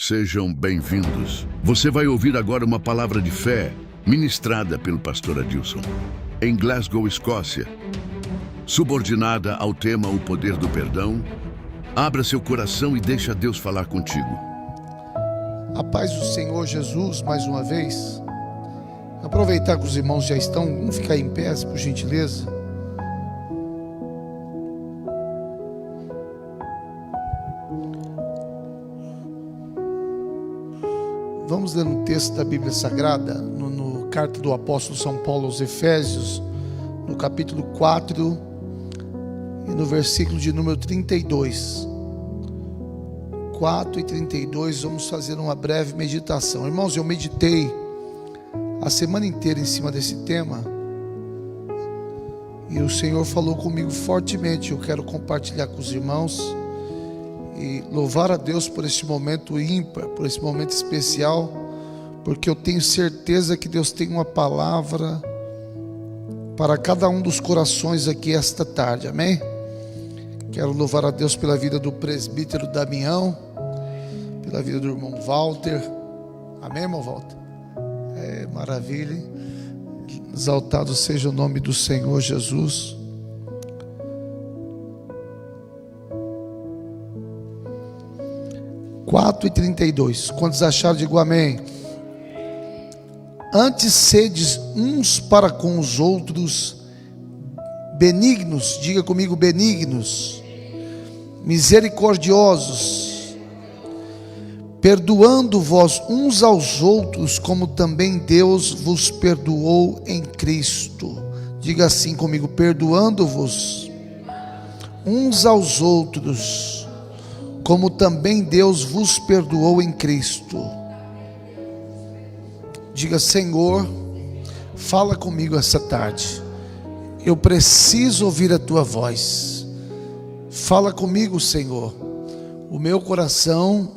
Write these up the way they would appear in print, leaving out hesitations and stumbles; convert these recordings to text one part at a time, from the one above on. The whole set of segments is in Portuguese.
Sejam bem-vindos. Você vai ouvir agora uma palavra de fé ministrada pelo pastor Adilson, em Glasgow, Escócia. Subordinada ao tema O Poder do Perdão, abra seu coração e deixa Deus falar contigo. A paz do Senhor Jesus, mais uma vez. Aproveitar que os irmãos já estão, vamos ficar em pé, por gentileza. Vamos ler um texto da Bíblia Sagrada, no carta do apóstolo São Paulo aos Efésios, no capítulo 4 e no versículo de número 32. 4 e 32, vamos fazer uma breve meditação. Irmãos, eu meditei a semana inteira em cima desse tema e o Senhor falou comigo fortemente. Eu quero compartilhar com os irmãos e louvar a Deus por este momento ímpar, por esse momento especial, porque eu tenho certeza que Deus tem uma palavra para cada um dos corações aqui esta tarde, amém? Quero louvar a Deus pela vida do presbítero Damião, pela vida do irmão Walter, amém, irmão Walter? Maravilha, exaltado seja o nome do Senhor Jesus. e 32, quantos acharam, digo amém. Antes sedes uns para com os outros benignos, diga comigo, benignos, misericordiosos, perdoando-vos uns aos outros, como também Deus vos perdoou em Cristo. Diga assim comigo, perdoando-vos uns aos outros, como também Deus vos perdoou em Cristo. Diga, Senhor, fala comigo essa tarde. Eu preciso ouvir a tua voz. Fala comigo, Senhor. O meu coração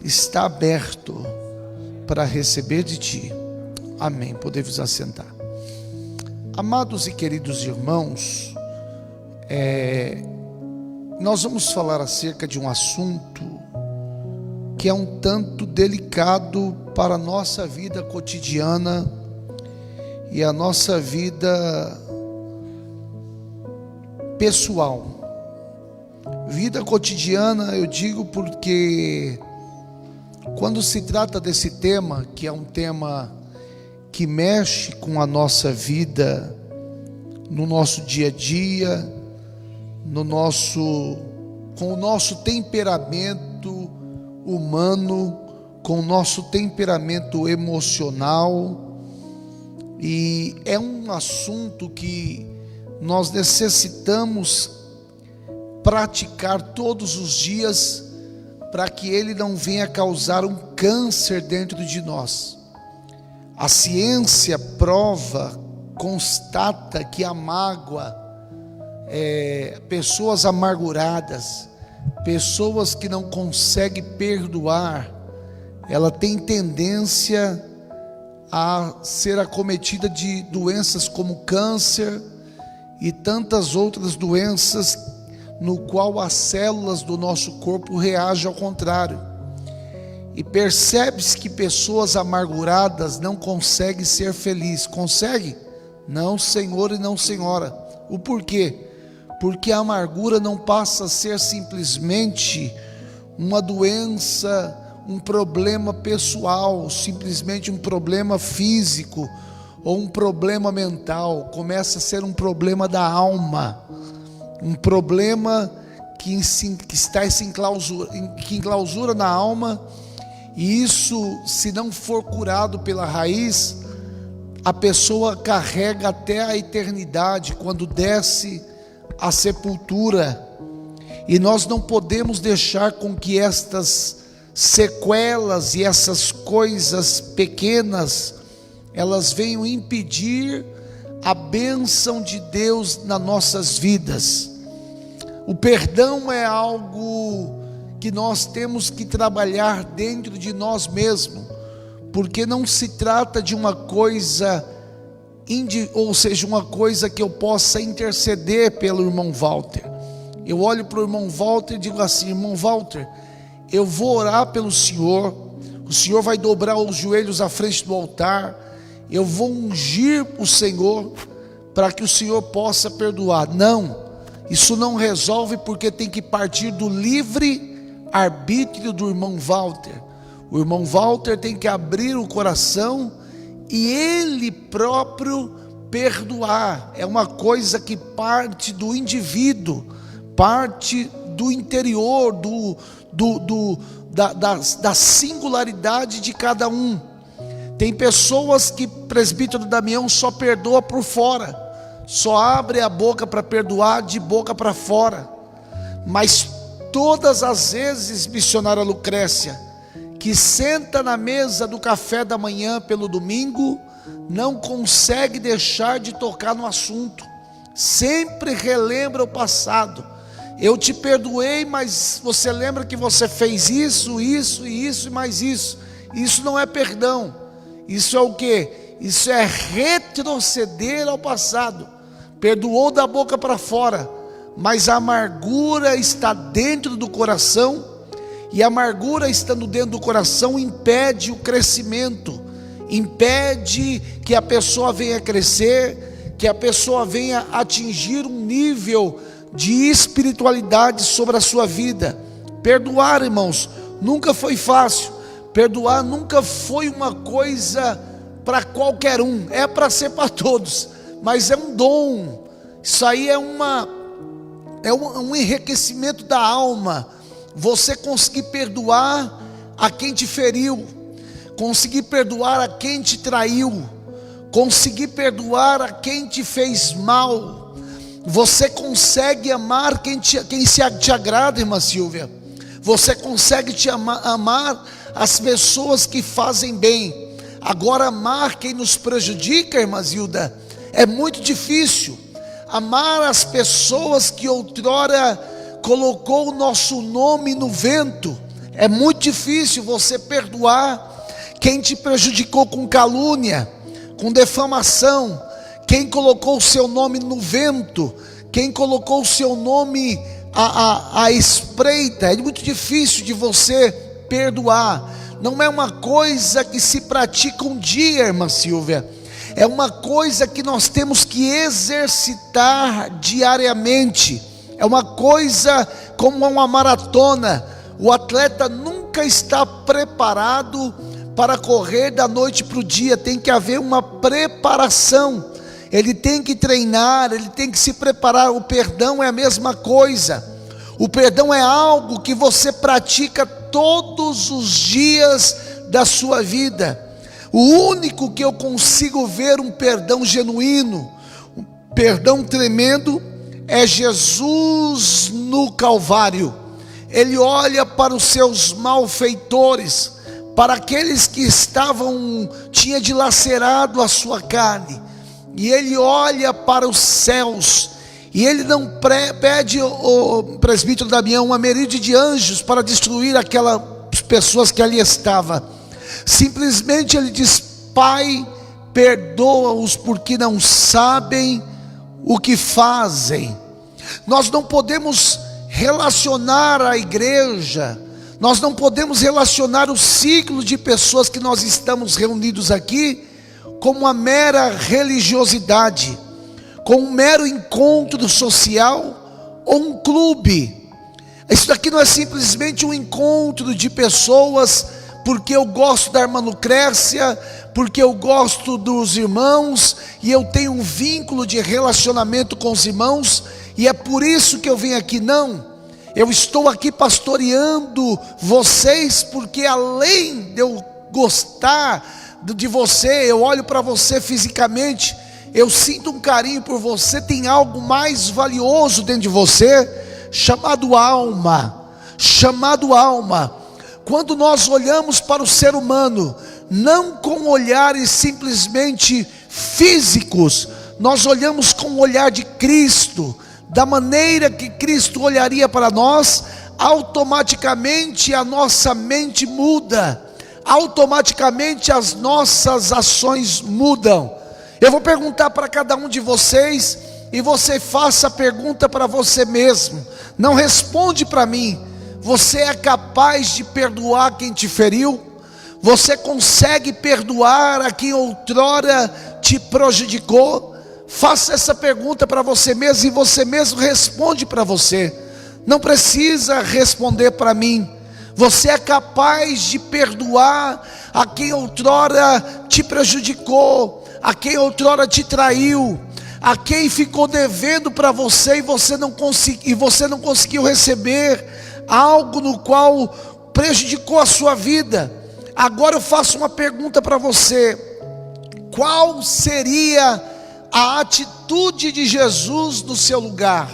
está aberto para receber de ti. Amém. Podemos assentar. Amados e queridos irmãos, nós vamos falar acerca de um assunto que é um tanto delicado para a nossa vida cotidiana e a nossa vida pessoal. Vida cotidiana, eu digo porque quando se trata desse tema, que é um tema que mexe com a nossa vida, no nosso dia a dia, com o nosso temperamento humano, com o nosso temperamento emocional, e é um assunto que nós necessitamos praticar todos os dias para que ele não venha causar um câncer dentro de nós. A ciência prova, constata que a mágoa, pessoas amarguradas, pessoas que não conseguem perdoar, ela tem tendência a ser acometida de doenças como câncer e tantas outras doenças, no qual as células do nosso corpo reagem ao contrário. E percebe-se que pessoas amarguradas não conseguem ser felizes. Consegue? Não, senhor e não senhora. O porquê? Porque a amargura não passa a ser simplesmente uma doença, um problema pessoal, simplesmente um problema físico ou um problema mental. Começa a ser um problema da alma, um problema que enclausura na alma, e isso, se não for curado pela raiz, a pessoa carrega até a eternidade, quando desce a sepultura. E nós não podemos deixar com que estas sequelas e essas coisas pequenas, elas venham impedir a bênção de Deus nas nossas vidas. O perdão é algo que nós temos que trabalhar dentro de nós mesmos, porque não se trata de uma coisa, ou seja, uma coisa que eu possa interceder pelo irmão Walter. Eu olho para o irmão Walter e digo assim: irmão Walter, eu vou orar pelo Senhor, o Senhor vai dobrar os joelhos à frente do altar, eu vou ungir o Senhor para que o Senhor possa perdoar. Não, isso não resolve, porque tem que partir do livre arbítrio do irmão Walter. O irmão Walter tem que abrir o coração e ele próprio perdoar. É uma coisa que parte do indivíduo, parte do interior, da singularidade de cada um. Tem pessoas que presbítero Damião só perdoa por fora, só abre a boca para perdoar de boca para fora, mas todas as vezes, missionária Lucrécia, que senta na mesa do café da manhã pelo domingo, não consegue deixar de tocar no assunto, sempre relembra o passado. Eu te perdoei, mas você lembra que você fez isso, isso e isso e mais isso. Isso não é perdão. Isso é o quê? Isso é retroceder ao passado. Perdoou da boca para fora, mas a amargura está dentro do coração, e a amargura estando dentro do coração impede o crescimento, impede que a pessoa venha crescer, que a pessoa venha atingir um nível de espiritualidade sobre a sua vida. Perdoar, irmãos, nunca foi fácil. Perdoar nunca foi uma coisa para qualquer um, é para ser para todos, mas é um dom. Isso aí é um enriquecimento da alma. Você conseguir perdoar a quem te feriu, conseguir perdoar a quem te traiu, conseguir perdoar a quem te fez mal. Você consegue amar quem te agrada, irmã Silvia. Você consegue amar as pessoas que fazem bem. Agora, amar quem nos prejudica, irmã Zilda, é muito difícil. Amar as pessoas que outrora colocou o nosso nome no vento, é muito difícil. Você perdoar quem te prejudicou com calúnia, com defamação, quem colocou o seu nome no vento, quem colocou o seu nome à espreita. É muito difícil de você perdoar. Não é uma coisa que se pratica um dia, irmã Silvia. É uma coisa que nós temos que exercitar diariamente. É uma coisa como uma maratona. O atleta nunca está preparado para correr da noite para o dia. Tem que haver uma preparação. Ele tem que treinar, ele tem que se preparar. O perdão é a mesma coisa. O perdão é algo que você pratica todos os dias da sua vida. O único que eu consigo ver um perdão genuíno, um perdão tremendo, é Jesus no Calvário. Ele olha para os seus malfeitores, para aqueles que tinha dilacerado a sua carne, e ele olha para os céus, e ele não pede, o presbítero Damião, uma miríade de anjos para destruir aquelas pessoas que ali estavam. Simplesmente ele diz: Pai, perdoa-os porque não sabem o que fazem. Nós não podemos relacionar a igreja, nós não podemos relacionar o ciclo de pessoas que nós estamos reunidos aqui como uma mera religiosidade, com um mero encontro social ou um clube. Isso daqui não é simplesmente um encontro de pessoas porque eu gosto da irmã Lucrécia, porque eu gosto dos irmãos e eu tenho um vínculo de relacionamento com os irmãos e é por isso que eu venho aqui. Não, eu estou aqui pastoreando vocês, porque além de eu gostar de você, eu olho para você fisicamente, eu sinto um carinho por você. Tem algo mais valioso dentro de você, chamado alma. Quando nós olhamos para o ser humano, não com olhares simplesmente físicos, nós olhamos com o olhar de Cristo, da maneira que Cristo olharia para nós, automaticamente a nossa mente muda, automaticamente as nossas ações mudam. Eu vou perguntar para cada um de vocês, e você faça a pergunta para você mesmo. Não responde para mim, Você é capaz de perdoar quem te feriu? Você consegue perdoar a quem outrora te prejudicou? Faça essa pergunta para você mesmo e você mesmo responde para você. Não precisa responder para mim. Você é capaz de perdoar a quem outrora te prejudicou, a quem outrora te traiu, a quem ficou devendo para você e você não conseguiu receber algo no qual prejudicou a sua vida. Agora eu faço uma pergunta para você: qual seria a atitude de Jesus no seu lugar?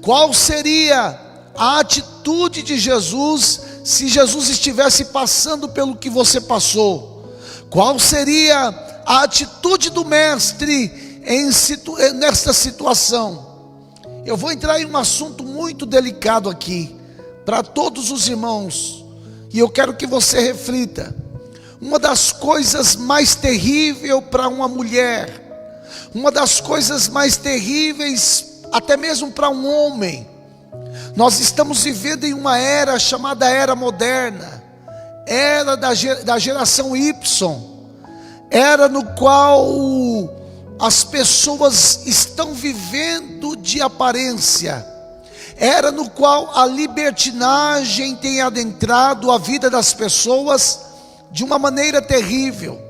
Qual seria a atitude de Jesus se Jesus estivesse passando pelo que você passou? Qual seria a atitude do mestre nesta situação? Eu vou entrar em um assunto muito delicado aqui para todos os irmãos, e eu quero que você reflita. Uma das coisas mais terríveis para uma mulher, uma das coisas mais terríveis até mesmo para um homem, nós estamos vivendo em uma era chamada era moderna, era da geração Y, era no qual as pessoas estão vivendo de aparência, era no qual a libertinagem tem adentrado a vida das pessoas de uma maneira terrível.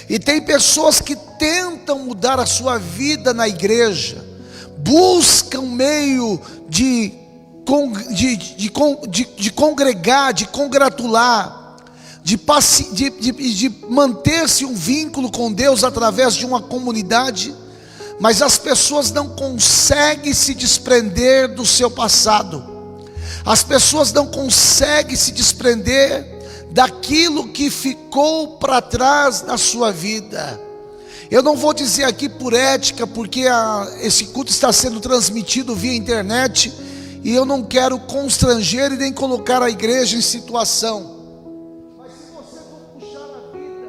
E tem pessoas que tentam mudar a sua vida na igreja, buscam meio de congregar, de congratular, de manter-se um vínculo com Deus através de uma comunidade, mas as pessoas não conseguem se desprender do seu passado, as pessoas não conseguem se desprender daquilo que ficou para trás na sua vida. Eu não vou dizer aqui por ética, porque esse culto está sendo transmitido via internet, e eu não quero constranger e nem colocar a igreja em situação. Mas se você for puxar a vida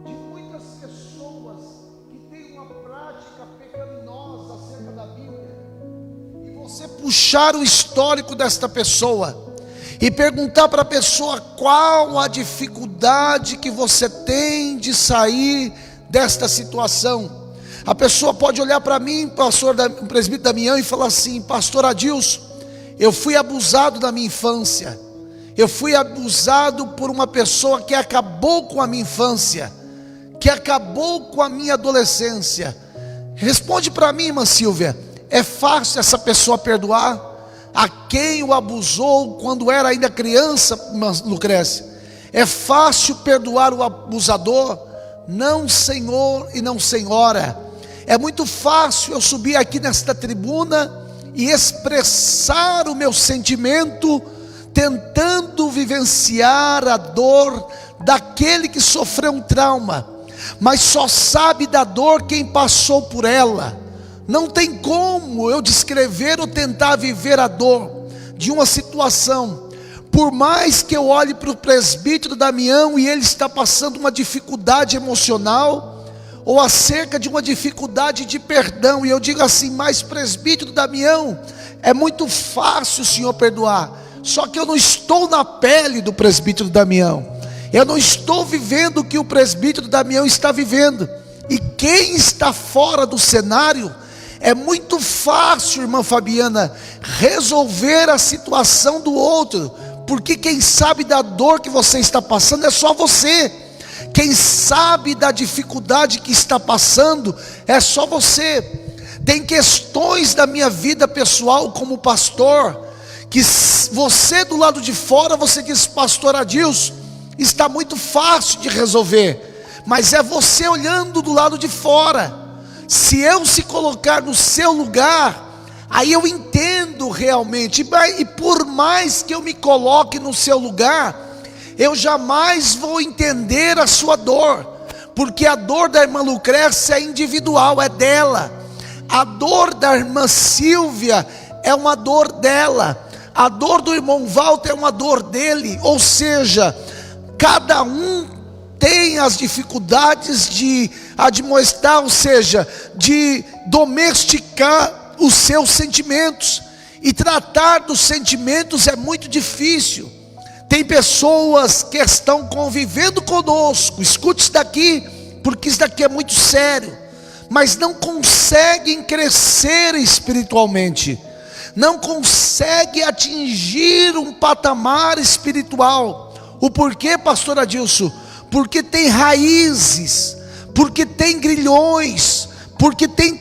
de muitas pessoas que têm uma prática pecaminosa acerca da Bíblia, e você puxar o histórico desta pessoa e perguntar para a pessoa qual a dificuldade que você tem de sair desta situação, a pessoa pode olhar para mim, o presbítero Damião, e falar assim: pastor Adilson, eu fui abusado na minha infância, eu fui abusado por uma pessoa que acabou com a minha infância, que acabou com a minha adolescência. Responde para mim, irmã Silvia, é fácil essa pessoa perdoar a quem o abusou quando era ainda criança, irmã Lucrécia? É fácil perdoar o abusador? Não, senhor e não, senhora. É muito fácil eu subir aqui nesta tribuna e expressar o meu sentimento, tentando vivenciar a dor daquele que sofreu um trauma, mas só sabe da dor quem passou por ela. Não tem como eu descrever ou tentar viver a dor de uma situação. Por mais que eu olhe para o presbítero Damião e ele está passando uma dificuldade emocional, ou acerca de uma dificuldade de perdão, e eu digo assim: mas presbítero Damião, é muito fácil o senhor perdoar. Só que eu não estou na pele do presbítero Damião, eu não estou vivendo o que o presbítero Damião está vivendo. E quem está fora do cenário, é muito fácil, irmã Fabiana, resolver a situação do outro, porque quem sabe da dor que você está passando é só você. Quem sabe da dificuldade que está passando é só você. Tem questões da minha vida pessoal como pastor, que você do lado de fora, você diz: pastor Adilson, está muito fácil de resolver, mas é você olhando do lado de fora. Se eu se colocar no seu lugar, aí eu entendo realmente, e por mais que eu me coloque no seu lugar, eu jamais vou entender a sua dor, porque a dor da irmã Lucrécia é individual, é dela. A dor da irmã Silvia é uma dor dela, a dor do irmão Walter é uma dor dele. Ou seja, cada um tem as dificuldades de admoestar, ou seja, de domesticar os seus sentimentos. E tratar dos sentimentos é muito difícil. Tem pessoas que estão convivendo conosco, escute isso daqui, porque isso daqui é muito sério, mas não conseguem crescer espiritualmente, não conseguem atingir um patamar espiritual. O porquê, pastor Adilson? Porque tem raízes, porque tem grilhões, porque tem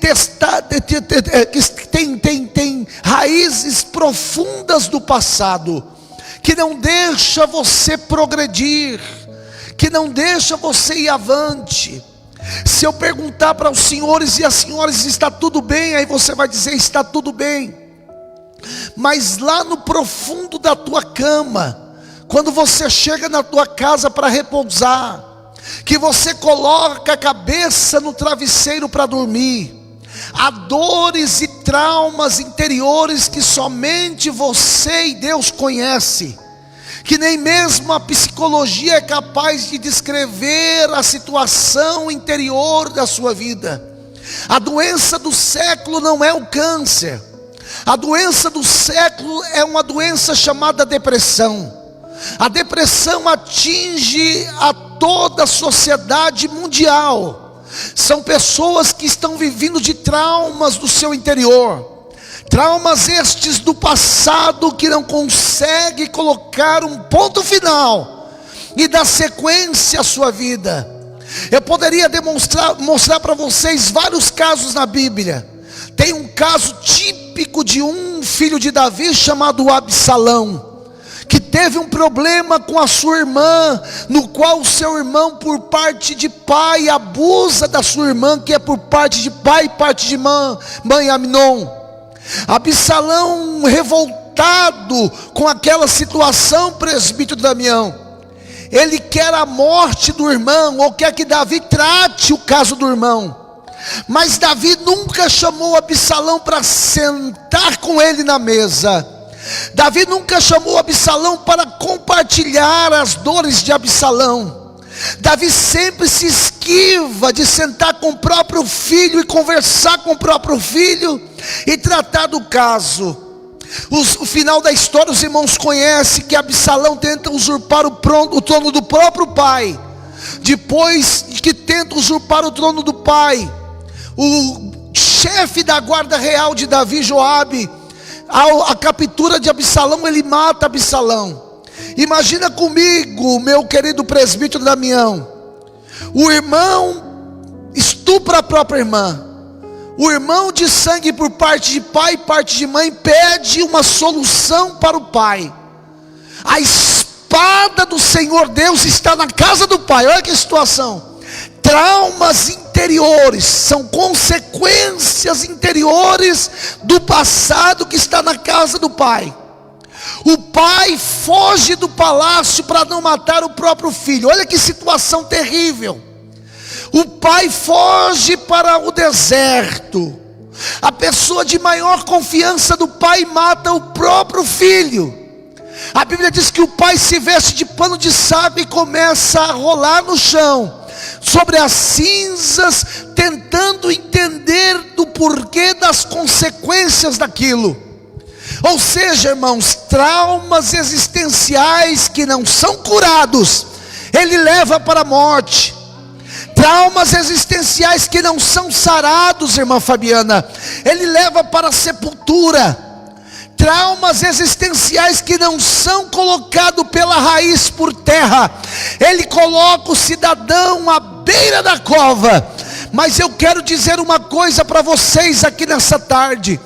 raízes profundas do passado, que não deixa você progredir, que não deixa você ir avante. Se eu perguntar para os senhores e as senhoras, está tudo bem? Aí você vai dizer, está tudo bem. Mas lá no profundo da tua cama, quando você chega na tua casa para repousar, que você coloca a cabeça no travesseiro para dormir, há dores e traumas interiores que somente você e Deus conhece, que nem mesmo a psicologia é capaz de descrever a situação interior da sua vida. A doença do século não é o câncer, a doença do século é uma doença chamada depressão. A depressão atinge a toda a sociedade mundial. São pessoas que estão vivendo de traumas do seu interior, traumas estes do passado, que não consegue colocar um ponto final e dar sequência à sua vida. Eu poderia mostrar para vocês vários casos na Bíblia. Tem um caso típico de um filho de Davi chamado Absalão, que teve um problema com a sua irmã, no qual o seu irmão, por parte de pai, abusa da sua irmã, que é por parte de pai e parte de mãe, Amnon. Absalão, revoltado com aquela situação, presbítero Damião, ele quer a morte do irmão, ou quer que Davi trate o caso do irmão. Mas Davi nunca chamou Absalão para sentar com ele na mesa. Davi nunca chamou Absalão para compartilhar as dores de Absalão. Davi sempre se esquiva de sentar com o próprio filho e conversar com o próprio filho e tratar do caso. O final da história, os irmãos conhecem que Absalão tenta usurpar o trono do próprio pai. Depois que tenta usurpar o trono do pai, o chefe da guarda real de Davi, Joabe, a captura de Absalão, ele mata Absalão. Imagina comigo, meu querido presbítero Damião, o irmão estupra a própria irmã, o irmão de sangue por parte de pai e parte de mãe pede uma solução para o pai. A espada do Senhor Deus está na casa do pai. Olha que situação. Traumas interiores são consequências interiores do passado que está na casa do pai. O pai foge do palácio para não matar o próprio filho. Olha que situação terrível. O pai foge para o deserto. A pessoa de maior confiança do pai mata o próprio filho. A Bíblia diz que o pai se veste de pano de saco e começa a rolar no chão, sobre as cinzas, tentando entender do porquê das consequências daquilo. Ou seja, irmãos, traumas existenciais que não são curados, ele leva para a morte. Traumas existenciais que não são sarados, irmã Fabiana, ele leva para a sepultura. Traumas existenciais que não são colocados pela raiz por terra, ele coloca o cidadão à beira da cova. Mas eu quero dizer uma coisa para vocês aqui nessa tarde.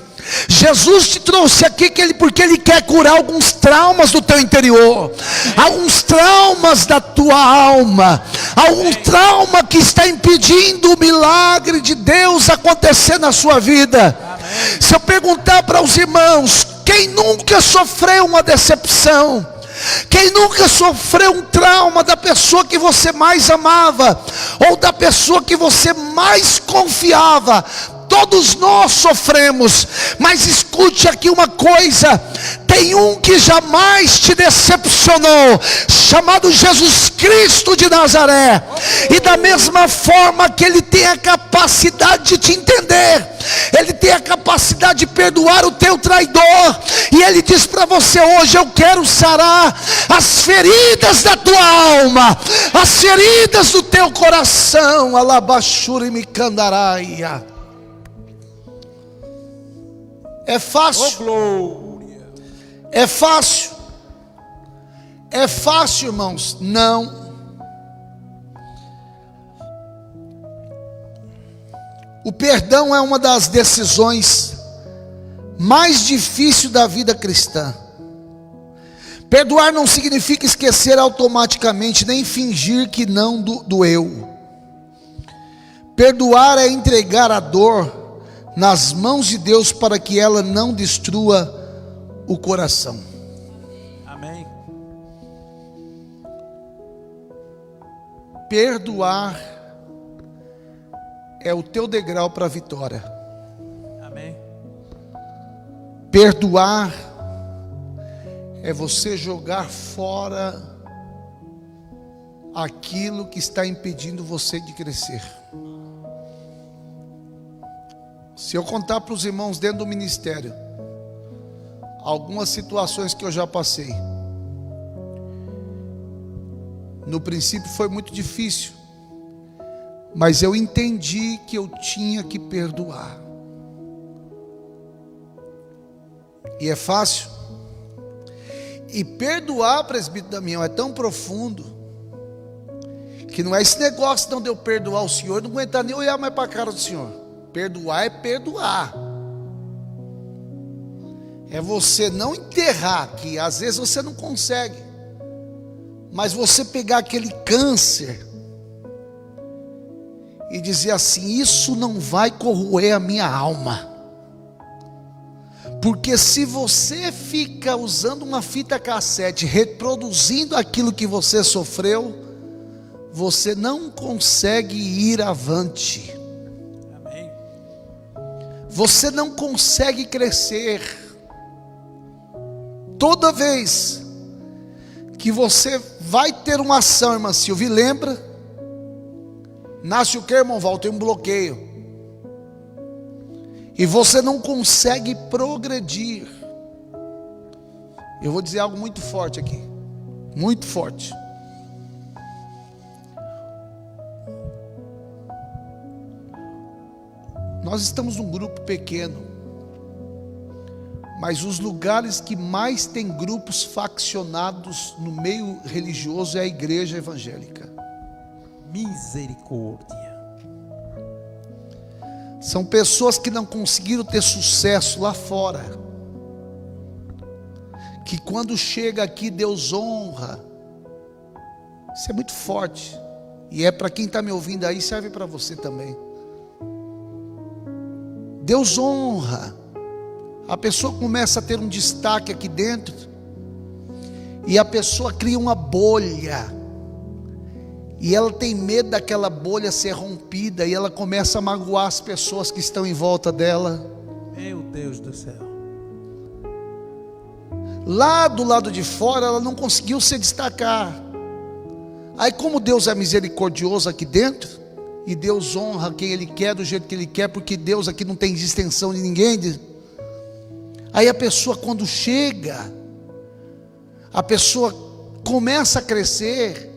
Jesus te trouxe aqui porque Ele quer curar alguns traumas do teu interior, alguns traumas da tua alma, algum trauma que está impedindo o milagre de Deus acontecer na sua vida. Se eu perguntar para os irmãos, quem nunca sofreu uma decepção? Quem nunca sofreu um trauma da pessoa que você mais amava, ou da pessoa que você mais confiava? Todos nós sofremos, mas escute aqui uma coisa: tem um que jamais te decepcionou, chamado Jesus Cristo de Nazaré. E da mesma forma que Ele tem a capacidade de te entender, Ele tem a capacidade de perdoar o teu traidor. E Ele diz para você hoje: eu quero sarar as feridas da tua alma, as feridas do teu coração. Alabashuri Mikandaraia. É fácil? Glória. É fácil? É fácil, irmãos? Não. O perdão é uma das decisões mais difíceis da vida cristã. Perdoar não significa esquecer automaticamente, nem fingir que não doeu. Perdoar é entregar a dor nas mãos de Deus para que ela não destrua o coração. Amém. Perdoar é o teu degrau para a vitória. Amém. Perdoar é você jogar fora aquilo que está impedindo você de crescer. Se eu contar para os irmãos dentro do ministério algumas situações que eu já passei, no princípio foi muito difícil, mas eu entendi que eu tinha que perdoar. E é fácil. E perdoar, presbítero Damião, é tão profundo que não é esse negócio não de eu perdoar o senhor, não aguentar nem olhar mais para a cara do senhor. Perdoar é perdoar. É você não enterrar, que às vezes você não consegue, mas você pegar aquele câncer e dizer assim: isso não vai corroer a minha alma. Porque se você fica usando uma fita cassete, reproduzindo aquilo que você sofreu, você não consegue ir avante. Amém. Você não consegue crescer. Toda vez que você vai ter uma ação, irmã Silvia, lembra? Nasce o que, irmão Val? Tem um bloqueio. E você não consegue progredir. Eu vou dizer algo muito forte aqui. Muito forte. Nós estamos num grupo pequeno, mas os lugares que mais tem grupos faccionados no meio religioso é a igreja evangélica. Misericórdia. São pessoas que não conseguiram ter sucesso lá fora, que quando chega aqui Deus honra. Isso é muito forte. E é para quem está me ouvindo aí, serve para você também. Deus honra. A pessoa começa a ter um destaque aqui dentro, e a pessoa cria uma bolha, e ela tem medo daquela bolha ser rompida, e ela começa a magoar as pessoas que estão em volta dela. Meu Deus do céu. Lá do lado de fora ela não conseguiu se destacar. Aí, como Deus é misericordioso aqui dentro, e Deus honra quem Ele quer do jeito que Ele quer, porque Deus aqui não tem extensão de ninguém. Aí a pessoa, quando chega, a pessoa começa a crescer,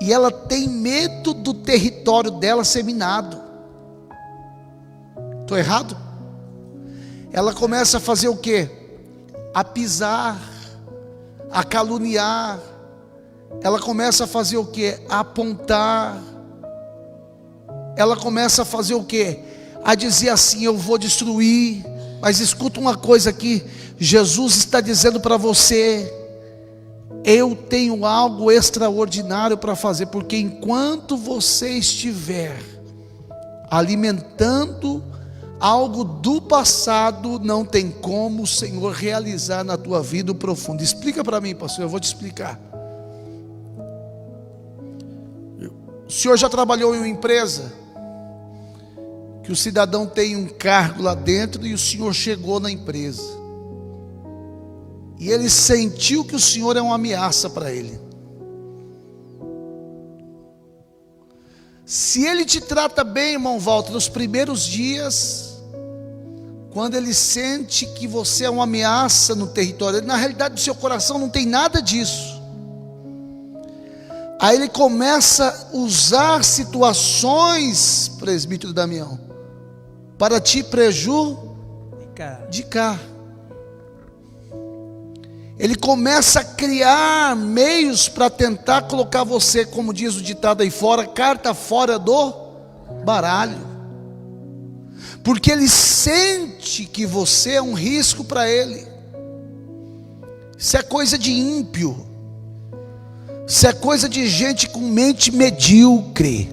e ela tem medo do território dela ser minado. Estou errado? Ela começa a fazer o quê? A pisar, a caluniar. Ela começa a fazer o quê? A apontar. Ela começa a fazer o quê? A dizer assim: eu vou destruir. Mas escuta uma coisa aqui, Jesus está dizendo para você: eu tenho algo extraordinário para fazer, porque enquanto você estiver alimentando algo do passado, não tem como o Senhor realizar na tua vida o profundo. Explica para mim, pastor, eu vou te explicar. O senhor já trabalhou em uma empresa que o cidadão tem um cargo lá dentro, e o senhor chegou na empresa, e ele sentiu que o Senhor é uma ameaça para ele. Se ele te trata bem, irmão Walter, nos primeiros dias, quando ele sente que você é uma ameaça no território, na realidade do seu coração não tem nada disso. Aí ele começa a usar situações, presbítero Damião, para te prejudicar. Ele começa a criar meios para tentar colocar você, como diz o ditado aí fora, carta fora do baralho. Porque ele sente que você é um risco para ele. Isso é coisa de ímpio. Isso é coisa de gente com mente medíocre.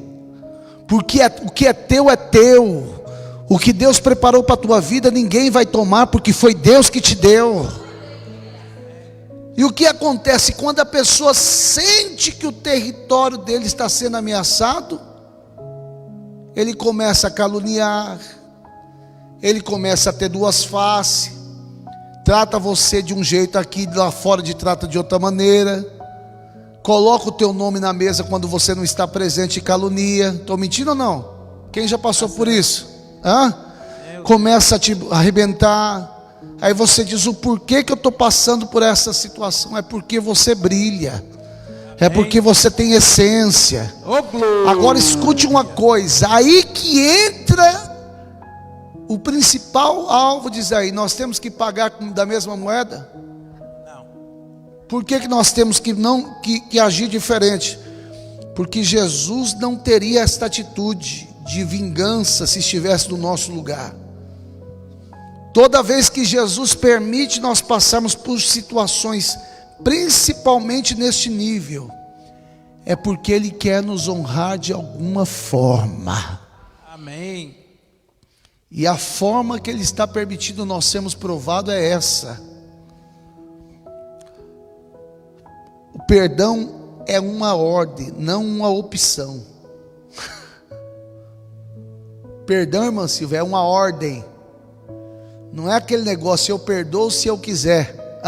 Porque o que é teu é teu. O que Deus preparou para a tua vida, ninguém vai tomar, porque foi Deus que te deu. E o que acontece quando a pessoa sente que o território dele está sendo ameaçado? Ele começa a caluniar, ele começa a ter duas faces, trata você de um jeito aqui, lá fora de trata de outra maneira, coloca o teu nome na mesa quando você não está presente e calunia. Estou mentindo ou não? Quem já passou por isso? Começa a te arrebentar. Aí você diz: o porquê que eu estou passando por essa situação? É porque você brilha, é porque você tem essência. Agora escute uma coisa, aí que entra o principal alvo. Diz aí: nós temos que pagar da mesma moeda? Não. Por que nós temos que agir diferente? Porque Jesus não teria esta atitude de vingança se estivesse no nosso lugar. Toda vez que Jesus permite nós passarmos por situações, principalmente neste nível, é porque Ele quer nos honrar de alguma forma. Amém. E a forma que Ele está permitindo nós sermos provados é essa. O perdão é uma ordem, não uma opção. Perdão, irmã Silvia, é uma ordem. Não é aquele negócio: eu perdoo se eu quiser.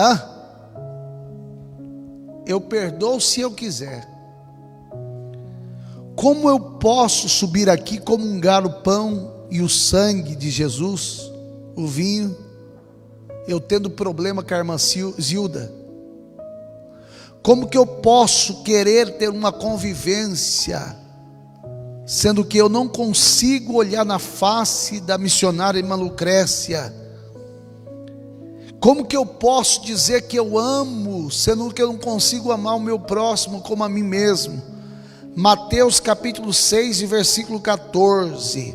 Eu perdoo se eu quiser. Como eu posso subir aqui comungar o pão e o sangue de Jesus, o vinho, eu tendo problema com a irmã Zilda? Como que eu posso querer ter uma convivência, sendo que eu não consigo olhar na face da missionária irmã Lucrécia? Como que eu posso dizer que eu amo, sendo que eu não consigo amar o meu próximo como a mim mesmo? Mateus capítulo 6 e versículo 14.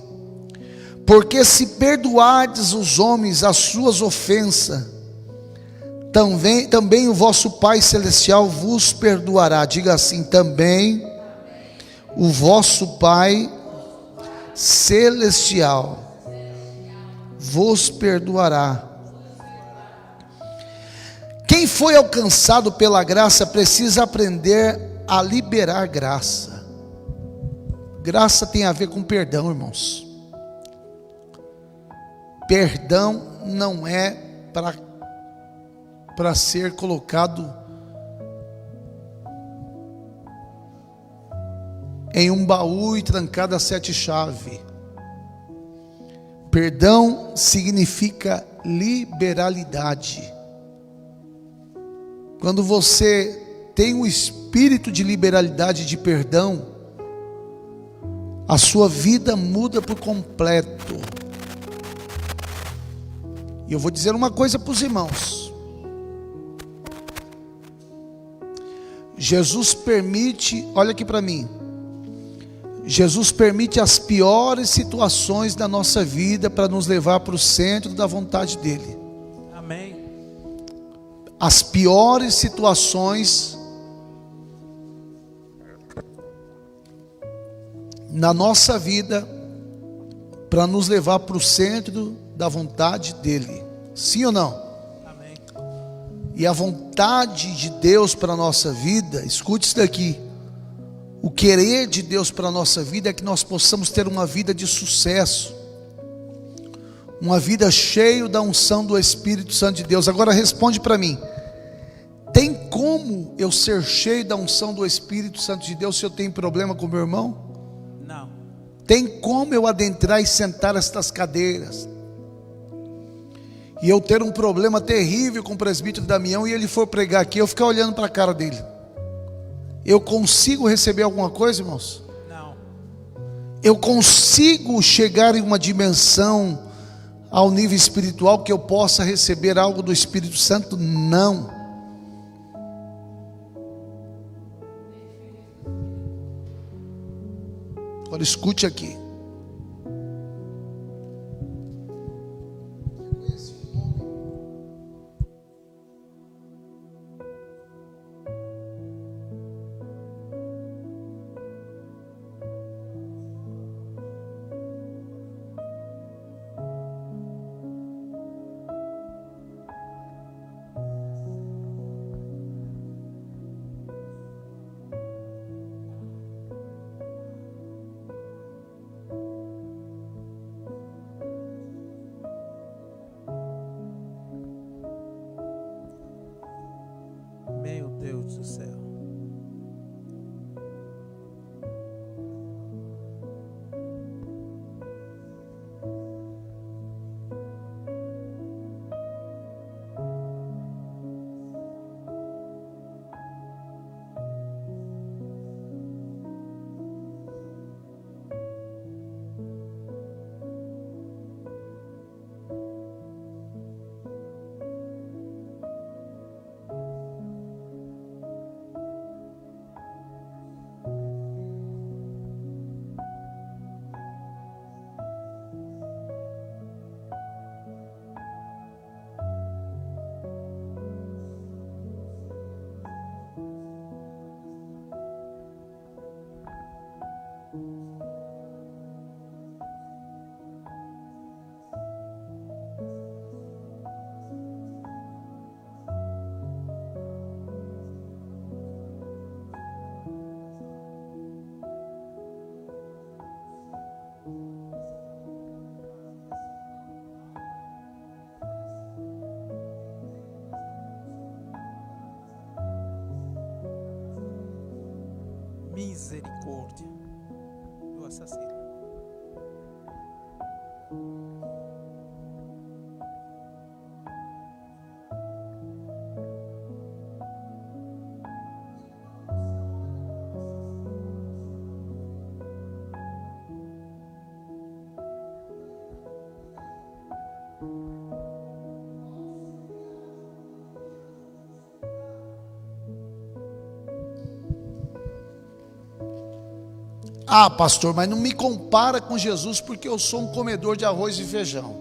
Porque se perdoardes os homens as suas ofensas, também o vosso Pai Celestial vos perdoará. Diga assim: também o vosso Pai Celestial vos perdoará. Quem foi alcançado pela graça precisa aprender a liberar graça. Graça tem a ver com perdão, irmãos. Perdão não é para ser colocado em um baú e trancado a 7 chaves. Perdão significa liberalidade. Quando você tem um espírito de liberalidade, de perdão, a sua vida muda por completo. E eu vou dizer uma coisa para os irmãos: Jesus permite, olha aqui para mim, Jesus permite as piores situações da nossa vida para nos levar para o centro da vontade dEle. Amém. As piores situações na nossa vida para nos levar para o centro da vontade dEle. Sim ou não? Amém. E a vontade de Deus para a nossa vida, escute isso daqui: o querer de Deus para a nossa vida é que nós possamos ter uma vida de sucesso, uma vida cheia da unção do Espírito Santo de Deus. Agora responde para mim: como eu ser cheio da unção do Espírito Santo de Deus se eu tenho problema com meu irmão? Não. Tem como eu adentrar e sentar estas cadeiras e eu ter um problema terrível com o presbítero Damião e ele for pregar aqui, eu ficar olhando para a cara dele? Eu consigo receber alguma coisa, irmãos? Não. Eu consigo chegar em uma dimensão ao nível espiritual que eu possa receber algo do Espírito Santo? Não. Agora escute aqui. Meu Deus do céu. Misericórdia do assassino. Ah, pastor, mas não me compara com Jesus porque eu sou um comedor de arroz e feijão.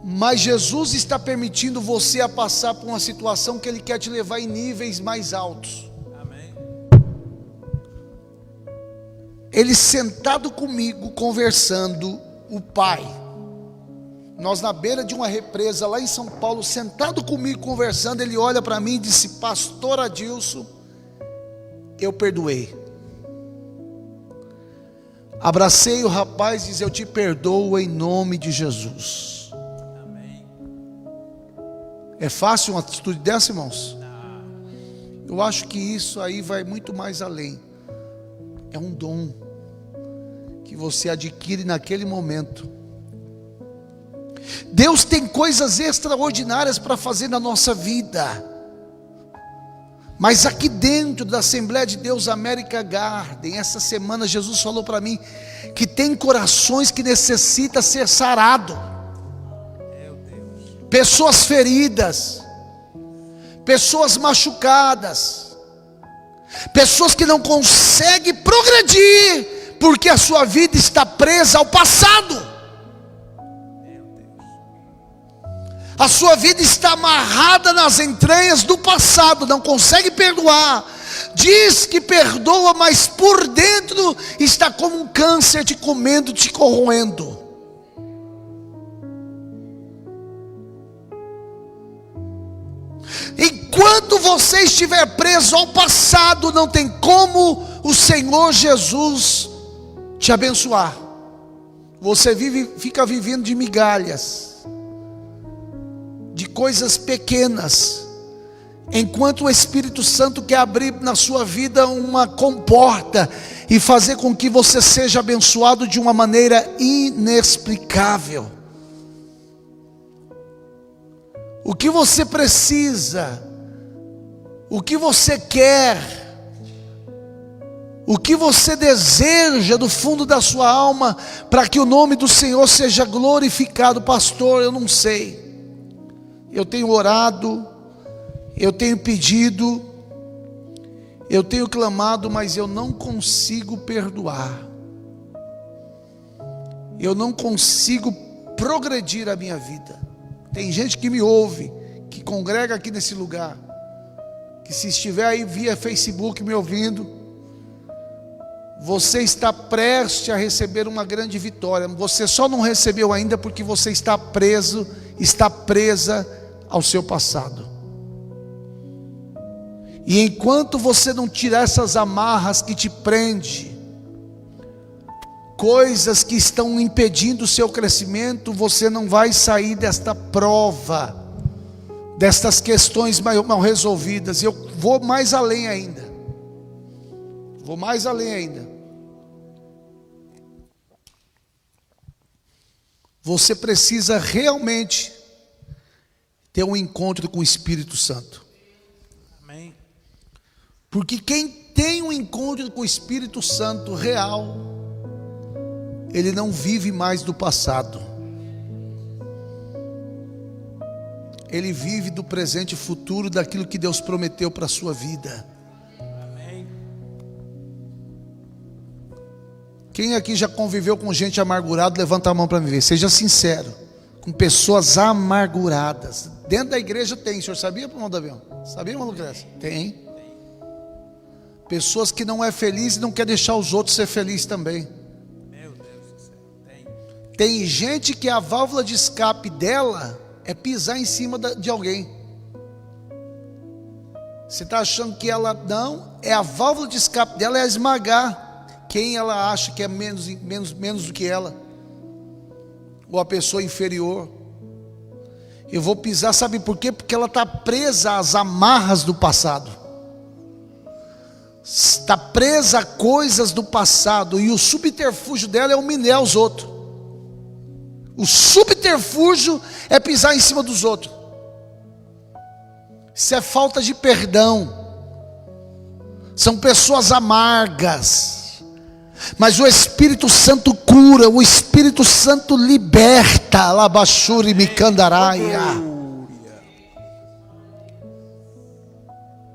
Mas Jesus está permitindo você a passar por uma situação que Ele quer te levar em níveis mais altos. Amém. Ele sentado comigo, conversando, o Pai. Nós na beira de uma represa lá em São Paulo, sentado comigo, conversando, Ele olha para mim e disse: pastor Adilson, eu perdoei. Abracei o rapaz e disse: eu te perdoo em nome de Jesus. Amém. É fácil uma atitude dessa, irmãos? Não. Eu acho que isso aí vai muito mais além. É um dom que você adquire naquele momento. Deus tem coisas extraordinárias para fazer na nossa vida. Mas aqui dentro da Assembleia de Deus América Garden, essa semana Jesus falou para mim que tem corações que necessitam ser sarado. Meu Deus. Pessoas feridas, pessoas machucadas, pessoas que não conseguem progredir porque a sua vida está presa ao passado. A sua vida está amarrada nas entranhas do passado, não consegue perdoar. Diz que perdoa, mas por dentro está como um câncer te comendo, te corroendo. Enquanto você estiver preso ao passado, não tem como o Senhor Jesus te abençoar. Você fica vivendo de migalhas, de coisas pequenas, Enquanto o Espírito Santo quer abrir na sua vida uma comporta e fazer com que você seja abençoado de uma maneira inexplicável. O que você precisa, o que você quer, o que você deseja do fundo da sua alma para que o nome do Senhor seja glorificado, pastor, eu não sei. Eu tenho orado, eu tenho pedido, eu tenho clamado, mas eu não consigo perdoar. Eu não consigo progredir a minha vida. Tem gente que me ouve, que congrega aqui nesse lugar, que se estiver aí via Facebook me ouvindo, você está prestes a receber uma grande vitória. Você só não recebeu ainda porque você está preso, está presa ao seu passado. E enquanto você não tirar essas amarras que te prendem, coisas que estão impedindo o seu crescimento, você não vai sair desta prova, destas questões mal resolvidas. Eu vou mais além ainda. Vou mais além ainda. Você precisa realmente ter um encontro com o Espírito Santo. Amém. Porque quem tem um encontro com o Espírito Santo real, ele não vive mais do passado. Ele vive do presente e futuro, daquilo que Deus prometeu para a sua vida. Amém. Quem aqui já conviveu com gente amargurada, levanta a mão para me ver. Seja sincero. Com pessoas amarguradas. Dentro da igreja tem, o senhor sabia, irmão Davi? Sabia, irmão Lucrécia? Tem. Pessoas que não é feliz e não quer deixar os outros ser felizes também. Meu Deus do céu. Tem gente que a válvula de escape dela é pisar em cima de alguém. Você está achando que ela não, é a válvula de escape dela é esmagar quem ela acha que é menos do que ela, ou a pessoa inferior. Eu vou pisar, sabe por quê? Porque ela está presa às amarras do passado, está presa a coisas do passado, e o subterfúgio dela é humilhar os outros. O subterfúgio é pisar em cima dos outros. Isso é falta de perdão. São pessoas amargas. Mas o Espírito Santo cura, o Espírito Santo liberta. Labachuri Mikandaraia.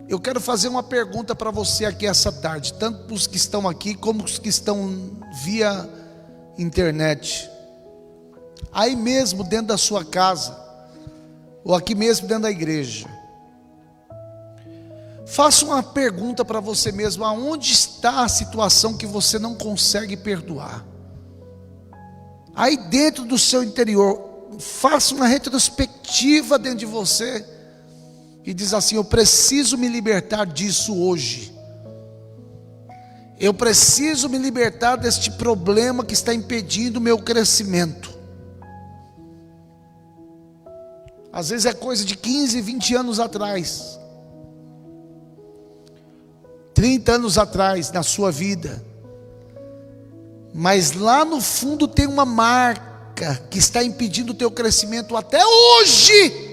Eu quero fazer uma pergunta para você aqui essa tarde, tanto os que estão aqui como os que estão via internet. Aí mesmo dentro da sua casa, ou aqui mesmo dentro da igreja. Faça uma pergunta para você mesmo: aonde está a situação que você não consegue perdoar? Aí dentro do seu interior, faça uma retrospectiva dentro de você e diz assim: eu preciso me libertar disso hoje. Eu preciso me libertar deste problema que está impedindo o meu crescimento. Às vezes é coisa de 15, 20 anos atrás, 30 anos atrás na sua vida. Mas lá no fundo tem uma marca que está impedindo o teu crescimento até hoje.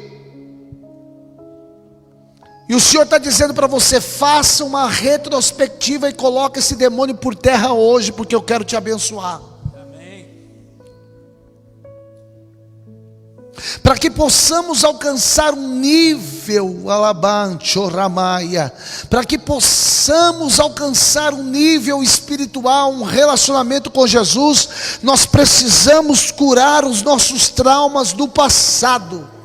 E o Senhor está dizendo para você: faça uma retrospectiva e coloque esse demônio por terra hoje, porque eu quero te abençoar. Para que possamos alcançar um nível, alabanchoramaia, para que possamos alcançar um nível espiritual, um relacionamento com Jesus, nós precisamos curar os nossos traumas do passado.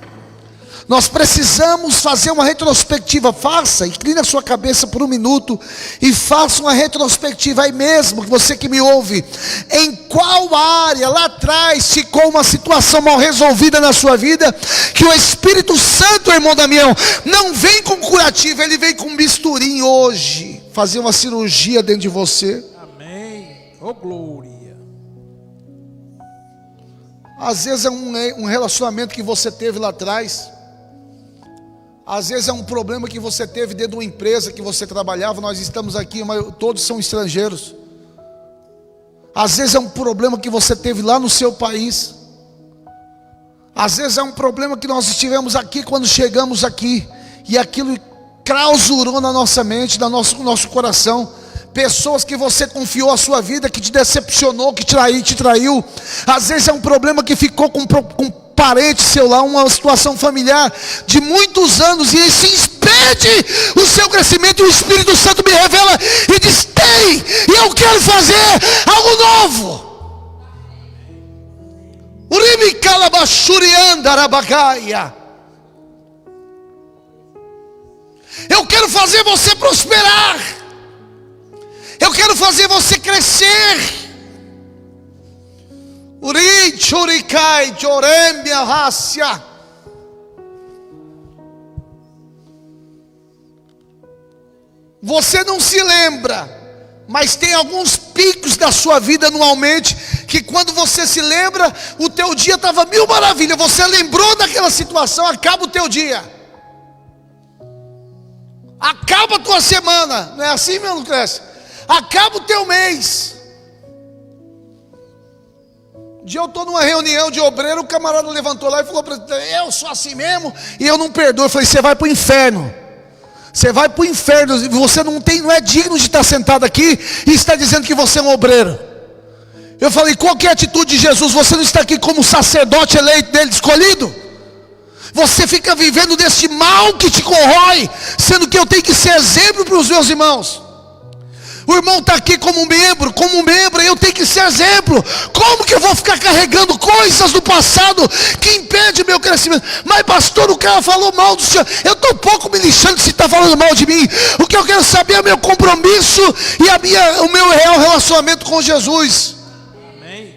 Nós precisamos fazer uma retrospectiva. Faça, incline a sua cabeça por um minuto e faça uma retrospectiva aí mesmo, você que me ouve. Em qual área lá atrás ficou uma situação mal resolvida na sua vida, que o Espírito Santo, irmão Damião, não vem com curativo, ele vem com bisturim hoje, fazer uma cirurgia dentro de você. Amém. Oh glória. Às vezes é um relacionamento que você teve lá atrás. Às vezes é um problema que você teve dentro de uma empresa que você trabalhava. Nós estamos aqui, mas todos são estrangeiros. Às vezes é um problema que você teve lá no seu país. Às vezes é um problema que nós estivemos aqui quando chegamos aqui, e aquilo clausurou na nossa mente, no nosso coração. Pessoas que você confiou a sua vida, que te decepcionou, que te traiu. Às vezes é um problema que ficou com parente seu lá, uma situação familiar de muitos anos, e isso impede o seu crescimento. E o Espírito Santo me revela e diz: tem, e eu quero fazer algo novo. Urimi calabachurianda arabagaia. Eu quero fazer você prosperar. Eu quero fazer você crescer. Uri churikai chorembia rácia. Você não se lembra, mas tem alguns picos da sua vida anualmente, que quando você se lembra, o teu dia estava mil maravilhas. Você lembrou daquela situação, acaba o teu dia, acaba a tua semana. Não é assim, meu Lucrécio? Acaba o teu mês. Um dia eu estou numa reunião de obreiro, o camarada levantou lá e falou para mim: eu sou assim mesmo e eu não perdoo. Eu falei: você vai para o inferno. Você vai para o inferno. Você não é digno de estar sentado aqui e está dizendo que você é um obreiro. Eu falei: qual que é a atitude de Jesus? Você não está aqui como sacerdote eleito dele, escolhido? Você fica vivendo desse mal que te corrói, sendo que eu tenho que ser exemplo para os meus irmãos. O irmão está aqui como membro, eu tenho que ser exemplo. Como que eu vou ficar carregando coisas do passado que impedem meu crescimento? Mas pastor, o cara falou mal do senhor. Eu estou pouco me lixando se está falando mal de mim. O que eu quero saber é o meu compromisso e o meu real relacionamento com Jesus. Amém.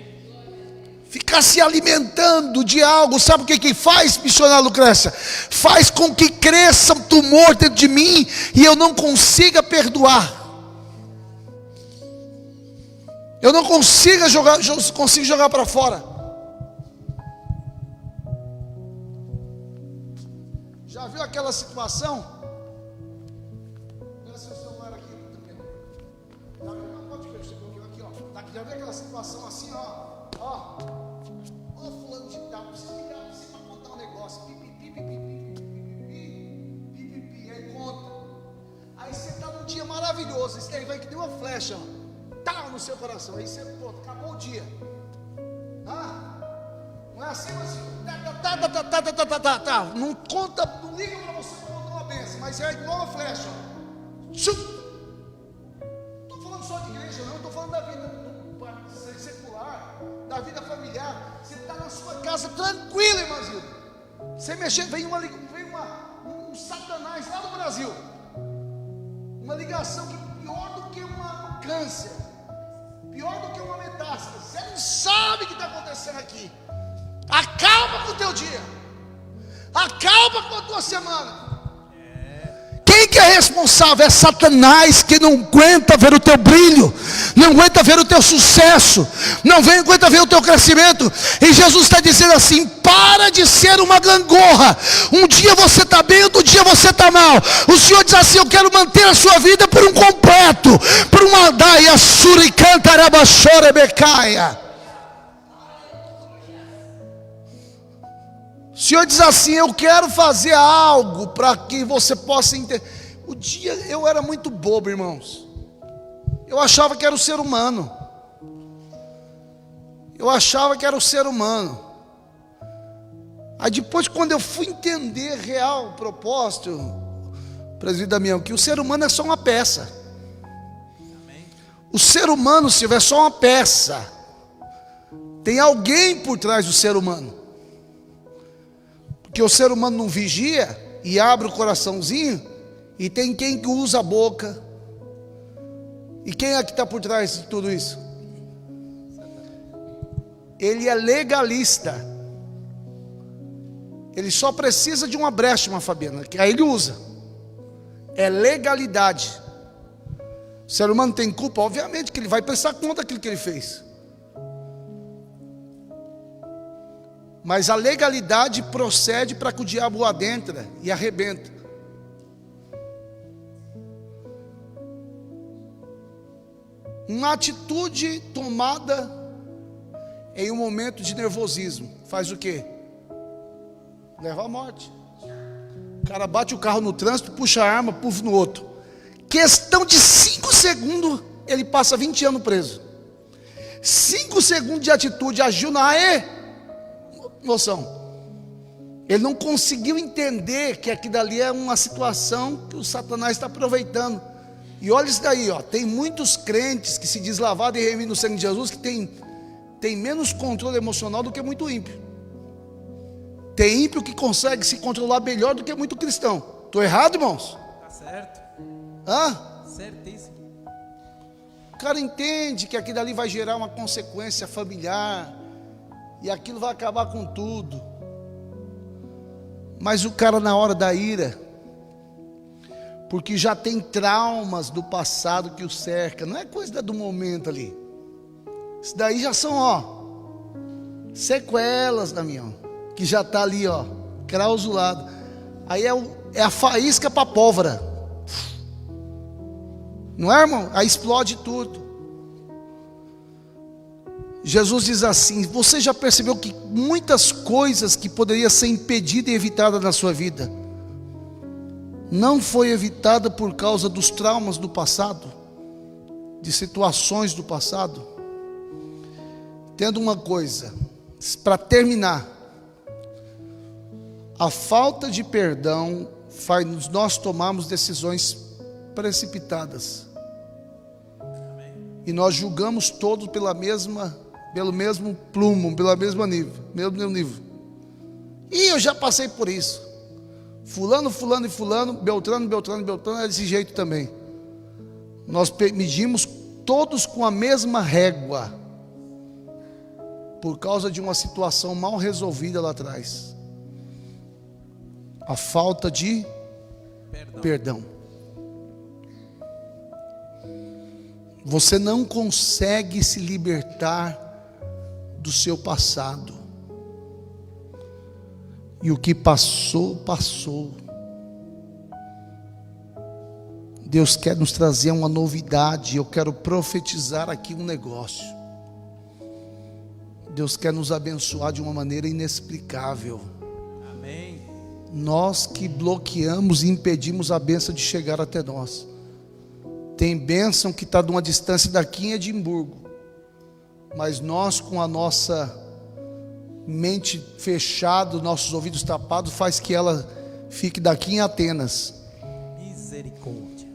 Ficar se alimentando de algo, sabe o que faz, missionário Lucrécia? Faz com que cresça um tumor dentro de mim e eu não consiga perdoar. Eu não consigo jogar para fora. Já viu aquela situação? Olha seu celular aqui também. Já viu? Não pode perceber aqui, ó. Já viu aquela situação assim, ó? Ó, fulano de tal, precisa ligar para você para contar um negócio. Pipipi. Aí conta. Aí você está num dia maravilhoso. Isso daí vai que deu uma flecha, ó. Tá no seu coração, aí você, acabou o dia. Não é assim, mas não conta, não liga para você para contar uma bênção, mas é igual uma flecha. Não estou falando só de igreja, não, estou falando da vida secular, da vida familiar. Você está na sua casa tranquilo, irmãzinho. Você mexendo, vem um satanás lá do Brasil, uma ligação que pior do que um câncer, pior do que uma metástase. Você não sabe o que está acontecendo aqui. Acaba com o teu dia, acaba com a tua semana. Quem que é responsável? É Satanás, que não aguenta ver o teu brilho, não aguenta ver o teu sucesso, não aguenta ver o teu crescimento. E Jesus está dizendo assim: para de ser uma gangorra. Um dia você está bem, outro dia você está mal. O Senhor diz assim: eu quero manter a sua vida por um completo, por uma daia suricanta arabachorebecaia. O Senhor diz assim: eu quero fazer algo para que você possa entender. O dia eu era muito bobo, irmãos. Eu achava que era o ser humano. Aí depois, quando eu fui entender real o propósito, presbítero Damião, que o ser humano é só uma peça. O ser humano, Silvio, é só uma peça. Tem alguém por trás do ser humano. Porque o ser humano não vigia e abre o coraçãozinho, e tem quem que usa a boca. E quem é que está por trás de tudo isso? Ele é legalista. Ele só precisa de uma brecha, uma Fabiana, que aí ele usa. É legalidade. O ser humano tem culpa? Obviamente que ele vai prestar conta daquilo que ele fez. Mas a legalidade procede para que o diabo o adentra e arrebenta. Uma atitude tomada em um momento de nervosismo faz o quê? Leva à morte. O cara bate o carro no trânsito, puxa a arma, puxa no outro. Questão de 5 segundos, ele passa 20 anos preso. 5 segundos de atitude, agiu na emoção. Ele não conseguiu entender que aquilo dali é uma situação que o Satanás está aproveitando. E olha isso daí, ó. Tem muitos crentes que se diz lavado e remido no sangue de Jesus, que tem menos controle emocional do que muito ímpio. Tem ímpio que consegue se controlar melhor do que muito cristão. Estou errado, irmãos? Tá certo. Hã? Certíssimo. O cara entende que aquilo ali vai gerar uma consequência familiar, e aquilo vai acabar com tudo. Mas o cara, na hora da ira, porque já tem traumas do passado que o cerca, não é coisa do momento ali. Isso daí já são, ó, sequelas, Damião, que já está ali, ó, clausulado. Aí é a faísca para a pólvora, não é, irmão? Aí explode tudo. Jesus diz assim: você já percebeu que muitas coisas que poderiam ser impedidas e evitadas na sua vida não foi evitada por causa dos traumas do passado, de situações do passado? Entenda uma coisa, para terminar: a falta de perdão faz nós tomarmos decisões precipitadas, e nós julgamos todos pelo mesmo plumo, pelo mesmo nível. E eu já passei por isso. Fulano e fulano, Beltrano é desse jeito também. Nós medimos todos com a mesma régua, por causa de uma situação mal resolvida lá atrás. A falta de perdão. Você não consegue se libertar do seu passado. E o que passou, passou. Deus quer nos trazer uma novidade. Eu quero profetizar aqui um negócio. Deus quer nos abençoar de uma maneira inexplicável. Amém. Nós que bloqueamos e impedimos a bênção de chegar até nós. Tem bênção que está de uma distância daqui em Edimburgo, mas nós, com a nossa mente fechada, nossos ouvidos tapados, faz que ela fique daqui em Atenas. Misericórdia.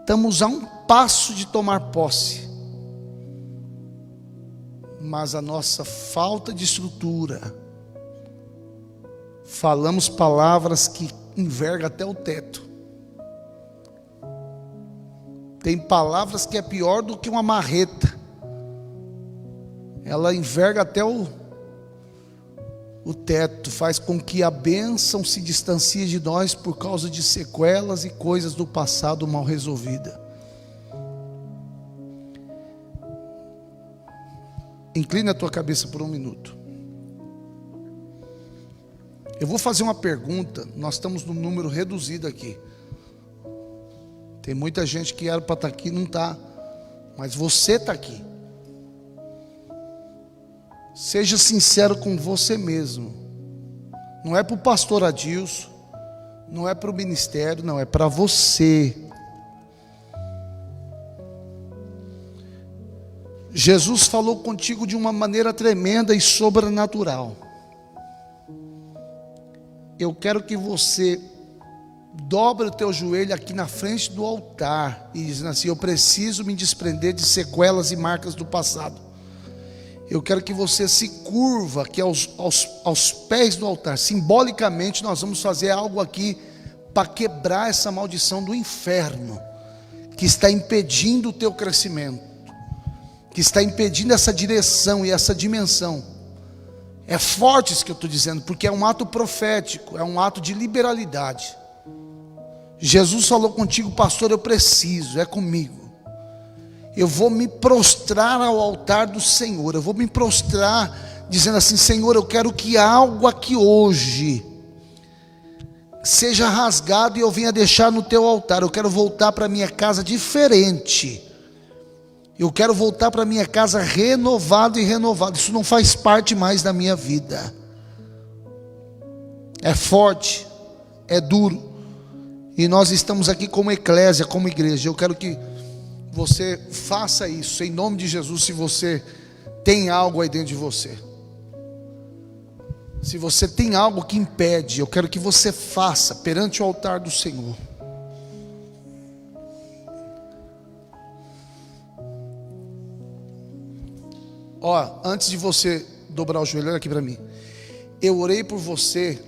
Estamos a um passo de tomar posse, mas a nossa falta de estrutura, falamos palavras que envergam até o teto. Tem palavras que é pior do que uma marreta. Ela enverga até o teto, faz com que a bênção se distancie de nós por causa de sequelas e coisas do passado mal resolvida. Inclina a tua cabeça por um minuto. Eu vou fazer uma pergunta. Nós estamos num número reduzido aqui. Tem muita gente que era para estar aqui e não está, mas você está aqui. Seja sincero com você mesmo. Não é para o pastor Adilson, não é para o ministério, não, é para você. Jesus falou contigo de uma maneira tremenda e sobrenatural. Eu quero que você dobra o teu joelho aqui na frente do altar e diz assim: eu preciso me desprender de sequelas e marcas do passado. Eu quero que você se curva aqui aos pés do altar. Simbolicamente nós vamos fazer algo aqui para quebrar essa maldição do inferno que está impedindo o teu crescimento, que está impedindo essa direção e essa dimensão. É forte isso que eu estou dizendo, porque é um ato profético, é um ato de liberalidade. Jesus falou contigo: pastor, eu preciso, é comigo. Eu vou me prostrar ao altar do Senhor. Eu vou me prostrar dizendo assim: Senhor, eu quero que algo aqui hoje seja rasgado e eu venha deixar no teu altar. Eu quero voltar para minha casa diferente. Eu quero voltar para minha casa renovado e renovado. Isso não faz parte mais da minha vida. É forte, é duro. E nós estamos aqui como eclésia, como igreja. Eu quero que você faça isso em nome de Jesus. Se você tem algo aí dentro de você, se você tem algo que impede, eu quero que você faça perante o altar do Senhor. Ó, antes de você dobrar o joelho, olha aqui para mim. Eu orei por você.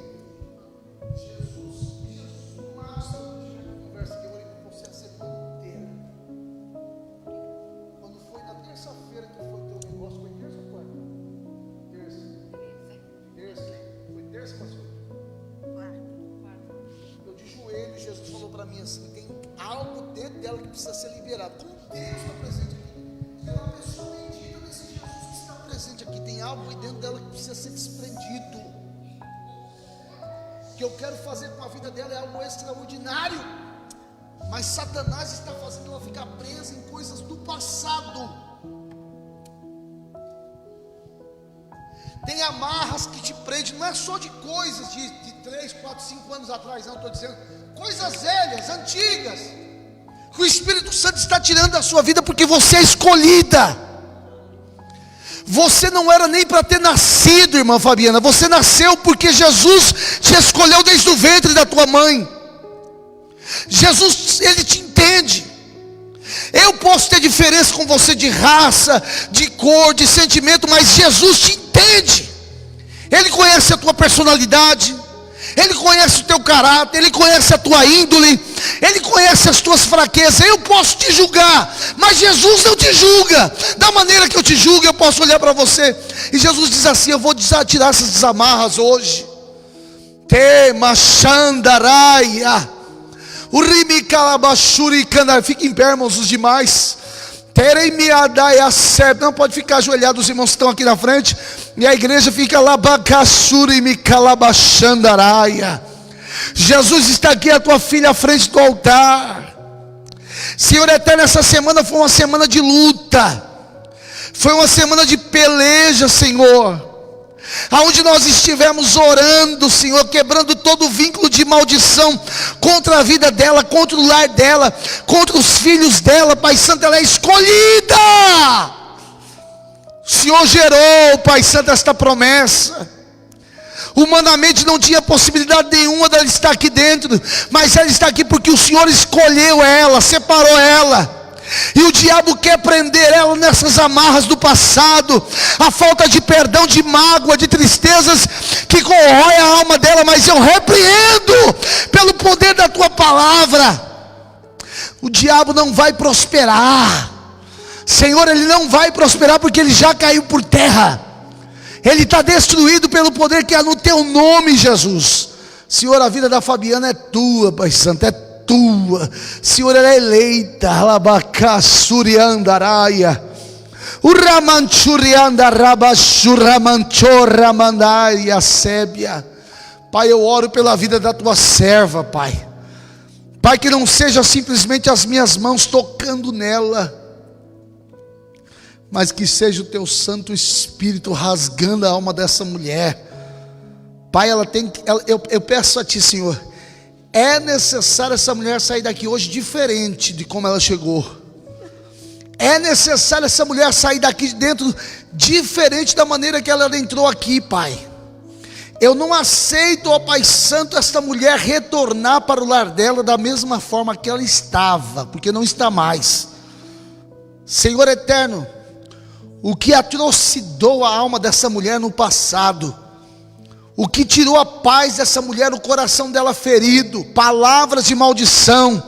Jesus falou para mim assim: tem algo dentro dela que precisa ser liberado. Como Deus está presente aqui, pela pessoa bendita desse Jesus que está presente aqui, tem algo aí dentro dela que precisa ser desprendido. O que eu quero fazer com a vida dela é algo extraordinário, mas Satanás está fazendo ela ficar presa em coisas do passado. Tem amarras que te prendem, não é só de coisas de 3, 4, 5 anos atrás, não, estou dizendo coisas velhas, antigas, que o Espírito Santo está tirando da sua vida, porque você é escolhida. Você não era nem para ter nascido, irmã Fabiana, você nasceu porque Jesus te escolheu desde o ventre da tua mãe. Jesus, Ele te entende. Eu posso ter diferença com você de raça, de cor, de sentimento, mas Jesus te entende. Ele conhece a tua personalidade, Ele conhece o teu caráter, Ele conhece a tua índole, Ele conhece as tuas fraquezas. Eu posso te julgar, mas Jesus não te julga da maneira que eu te julgo. Eu posso olhar para você e Jesus diz assim: eu vou tirar essas desamarras hoje. Tema Xandaraia, o Rimi Calabachuri Candar. Fique em pé, irmãos, os demais. Não pode ficar ajoelhado, os irmãos que estão aqui na frente. E a igreja fica Labacassuri me calabachandaraia. Jesus está aqui, a tua filha à frente do altar. Senhor eterno, essa semana foi uma semana de luta, foi uma semana de peleja, Senhor. Aonde nós estivemos orando, Senhor, quebrando todo o vínculo de maldição contra a vida dela, contra o lar dela, contra os filhos dela. Pai Santo, ela é escolhida. O Senhor gerou, Pai Santo, esta promessa. Humanamente não tinha possibilidade nenhuma dela estar aqui dentro, mas ela está aqui porque o Senhor escolheu ela, separou ela. E o diabo quer prender ela nessas amarras do passado, a falta de perdão, de mágoa, de tristezas que corrói a alma dela. Mas eu repreendo pelo poder da tua palavra. O diabo não vai prosperar, Senhor, ele não vai prosperar, porque ele já caiu por terra. Ele está destruído pelo poder que há no teu nome, Jesus. Senhor, a vida da Fabiana é tua, Pai Santo, é tua. Senhor, ela é eleita. Alabacassuriandaraia, Uramanchuriandarabashuramanchoramandaia sébia. Pai, eu oro pela vida da tua serva, Pai. Pai, que não seja simplesmente as minhas mãos tocando nela, mas que seja o teu Santo Espírito rasgando a alma dessa mulher. Pai, eu peço a ti, Senhor, é necessário essa mulher sair daqui hoje diferente de como ela chegou. É necessário essa mulher sair daqui de dentro diferente da maneira que ela entrou aqui, Pai. Eu não aceito, ó Pai Santo, esta mulher retornar para o lar dela da mesma forma que ela estava, porque não está mais. Senhor eterno, o que atrocidou a alma dessa mulher no passado, o que tirou a paz dessa mulher, o coração dela ferido, palavras de maldição,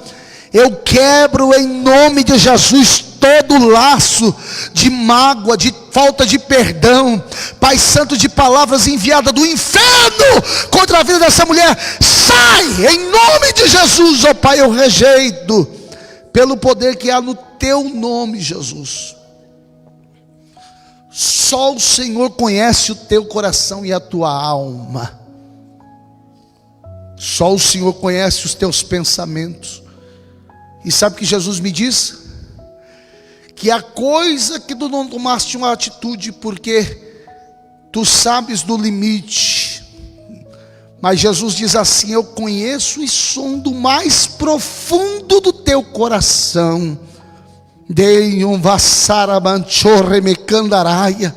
eu quebro em nome de Jesus todo laço de mágoa, de falta de perdão, Pai Santo, de palavras enviadas do inferno contra a vida dessa mulher. Sai em nome de Jesus, ó Pai, eu rejeito pelo poder que há no teu nome, Jesus. Só o Senhor conhece o teu coração e a tua alma. Só o Senhor conhece os teus pensamentos. E sabe o que Jesus me diz? que a coisa que tu não tomaste uma atitude porque tu sabes do limite. Mas Jesus diz assim: eu conheço e sondo mais profundo do teu coração. Dei um vassarabanchorre me candaraia.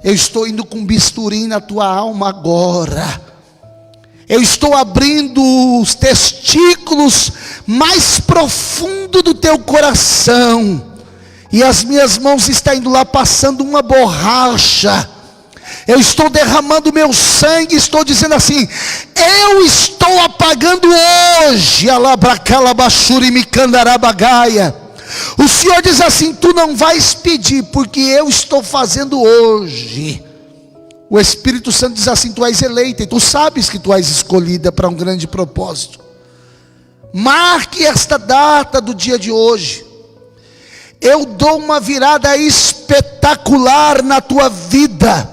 Eu estou indo com bisturi na tua alma agora. Eu estou abrindo os testículos mais profundo do teu coração. E as minhas mãos estão indo lá passando uma borracha. Eu estou derramando meu sangue, estou dizendo assim: eu estou apagando hoje. Alabracalabachuri me candarabagaia. O Senhor diz assim: tu não vais pedir, porque eu estou fazendo hoje. O Espírito Santo diz assim: tu és eleita, e tu sabes que tu és escolhida para um grande propósito. Marque esta data do dia de hoje. Eu dou uma virada espetacular na tua vida.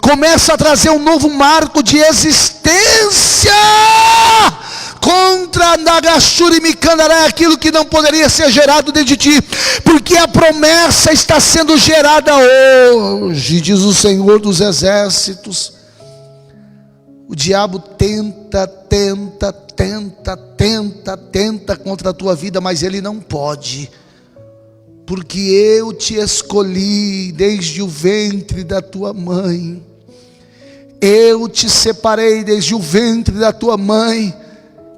Começa a trazer um novo marco de existência contra Nagashuri Mikandará, aquilo que não poderia ser gerado dentro de ti, porque a promessa está sendo gerada hoje, diz o Senhor dos Exércitos. O diabo tenta contra a tua vida, mas ele não pode, porque eu te escolhi desde o ventre da tua mãe. Eu te separei desde o ventre da tua mãe,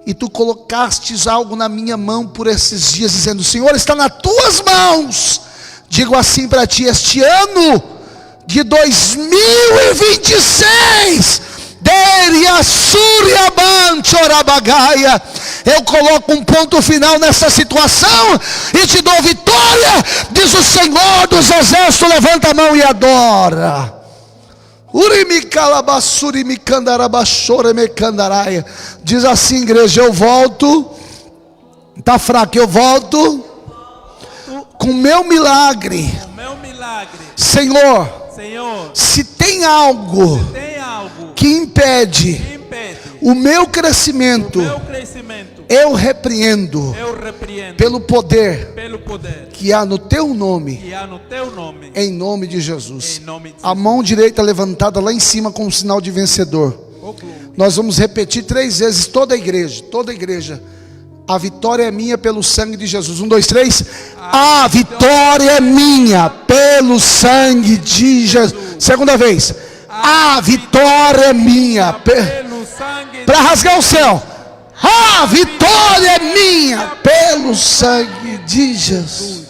e tu colocastes algo na minha mão por esses dias, dizendo: Senhor, está nas tuas mãos. Digo assim para ti: este ano de 2026, eu coloco um ponto final nessa situação e te dou vitória, diz o Senhor dos Exércitos. Levanta a mão e adora. Diz assim, igreja: eu volto. Está fraco, eu volto com o meu milagre. Senhor, se tem algo que impede o meu crescimento, eu repreendo pelo poder que há no teu nome, em nome de Jesus. A mão direita levantada lá em cima com um sinal de vencedor. Nós vamos repetir 3 vezes, toda a igreja. A vitória é minha pelo sangue de Jesus. 1, 2, 3. A vitória é minha pelo sangue de Jesus. Segunda vez. A vitória é minha para rasgar o céu. A vitória é minha pelo sangue de Jesus.